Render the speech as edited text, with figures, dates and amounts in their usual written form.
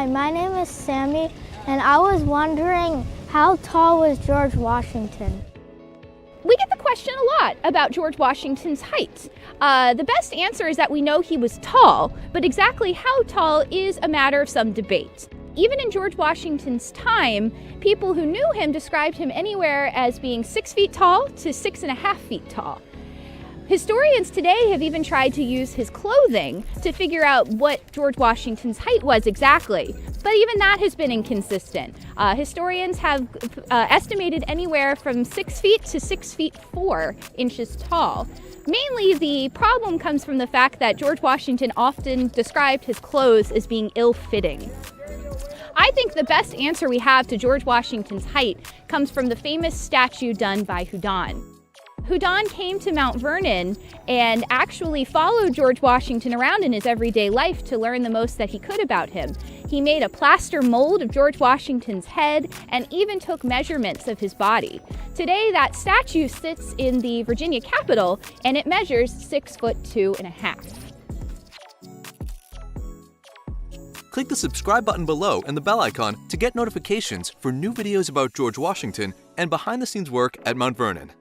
Hi, my name is Sammy, and I was wondering, how tall was George Washington? We get the question a lot about George Washington's height. The best answer is that we know he was tall, but exactly how tall is a matter of some debate. Even in George Washington's time, people who knew him described him anywhere as being 6 feet tall to 6.5 feet tall. Historians today have even tried to use his clothing to figure out what George Washington's height was exactly, but even that has been inconsistent. Historians have estimated anywhere from 6 feet to 6 feet 4 inches tall. Mainly, the problem comes from the fact that George Washington often described his clothes as being ill-fitting. I think the best answer we have to George Washington's height comes from the famous statue done by Houdon. Houdon came to Mount Vernon and actually followed George Washington around in his everyday life to learn the most that he could about him. He made a plaster mold of George Washington's head and even took measurements of his body. Today, that statue sits in the Virginia Capitol and it measures 6'2.5". Click the subscribe button below and the bell icon to get notifications for new videos about George Washington and behind-the-scenes work at Mount Vernon.